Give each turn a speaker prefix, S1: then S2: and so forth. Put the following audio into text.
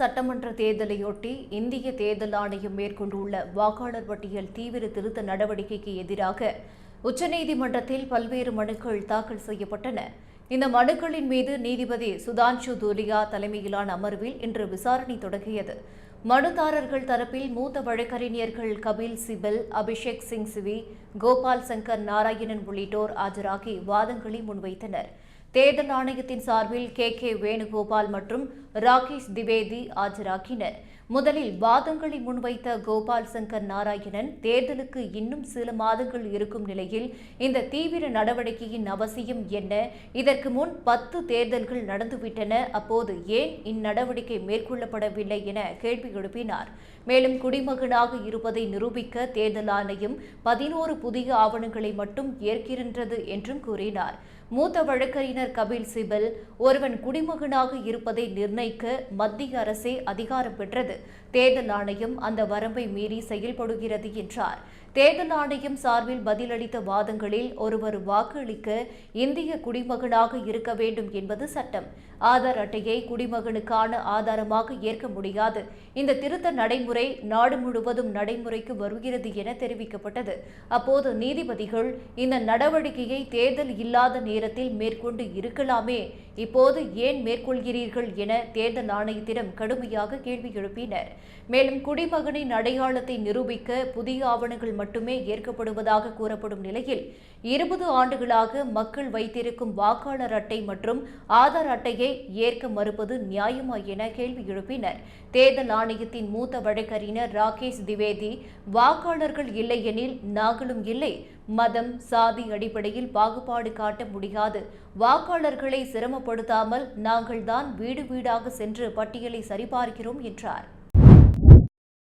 S1: சட்டமன்ற தேர்தலையொட்டி இந்திய தேர்தல் ஆணையம் மேற்கொண்டுள்ள வாக்காளர் பட்டியல் தீவிர திருத்த நடவடிக்கைக்கு எதிராக உச்சநீதிமன்றத்தில் பல்வேறு மனுக்கள் தாக்கல் செய்யப்பட்டன. இந்த மனுக்களின் மீது நீதிபதி சுதான்ஷு தூலியா தலைமையிலான அமர்வில் இன்று விசாரணை தொடங்கியது. மனுதாரர்கள் தரப்பில் மூத்த வழக்கறிஞர்கள் கபில் சிபல், அபிஷேக் சிங் சிவி, கோபால் சங்கர் நாராயணன் உள்ளிட்டோர் ஆஜராகி வாதங்களை முன்வைத்தனர். தேர்தல் ஆணையத்தின் சார்பில் கே வேணுகோபால் மற்றும் ராகேஷ் திவேதி ஆஜராகினர். முதலில் வாதங்களை முன்வைத்த கோபால் சங்கர் நாராயணன், தேர்தலுக்கு இன்னும் சில மாதங்கள் இருக்கும் நிலையில் இந்த தீவிர நடவடிக்கையின் அவசியம் என்ன? இதற்கு முன் 10 தேர்தல்கள் நடந்துவிட்டன. அப்போது ஏன் இந்நடவடிக்கை மேற்கொள்ளப்படவில்லை என கேள்வி எழுப்பினார். மேலும் குடிமகனாக இருப்பதை நிரூபிக்க தேர்தல் ஆணையம் 11 புதிய ஆவணங்களை மட்டும் ஏற்கின்றது என்றும் கூறினார். மூத்த வழக்கறிஞர் கபில் சிபல், ஒருவன் குடிமகனாக இருப்பதை நிர்ணயிக்க மத்திய அரசே அதிகாரம் பெற்றது. தேர்தல் ஆணையம் அந்த வரம்பை மீறி செயல்படுகிறது என்றார். தேர்தல் ஆணையம் சார்பில் பதிலளித்த வாதங்களில் ஒருவர் வாக்களிக்க இந்திய குடிமகனாக இருக்க வேண்டும் என்பது சட்டம். ஆதார் அட்டையை குடிமகனுக்கான ஆதாரமாக ஏற்க முடியாது. இந்த திருத்த நடைமுறை நாடு முழுவதும் நடைமுறைக்கு வருகிறது என தெரிவிக்கப்பட்டது. அப்போது நீதிபதிகள், இந்த நடவடிக்கையை தேர்தல் இல்லாத நேரத்தில் மேற்கொண்டு இருக்கலாமே, இப்போது ஏன் மேற்கொள்கிறீர்கள் என தேர்தல் ஆணையத்திடம் கடுமையாக கேள்வி எழுப்பினர். மேலும் குடிமகனின் அடையாளத்தை நிரூபிக்க புதிய ஆவணங்கள் மட்டுமே ஏற்கப்படுவதாக கூறப்படும் நிலையில் 20 ஆண்டுகளாக மக்கள் வைத்திருக்கும் வாக்காளர் அட்டை மற்றும் ஆதார் அட்டையை ஏற்க மறுப்பது நியாயமா என கேள்வி எழுப்பினர். தேர்தல் ஆணையத்தின் மூத்த வழக்கறிஞர் ராகேஷ் திவேதி, வாக்காளர்கள் இல்லையெனில் நாங்களும் இல்லை. மதம், சாதி அடிப்படையில் பாகுபாடு காட்ட முடியாது. வாக்காளர்களை சிரமப்படுத்தாமல் நாங்கள்தான் வீடு வீடாக சென்று பட்டியலை சரிபார்க்கிறோம் என்றார்.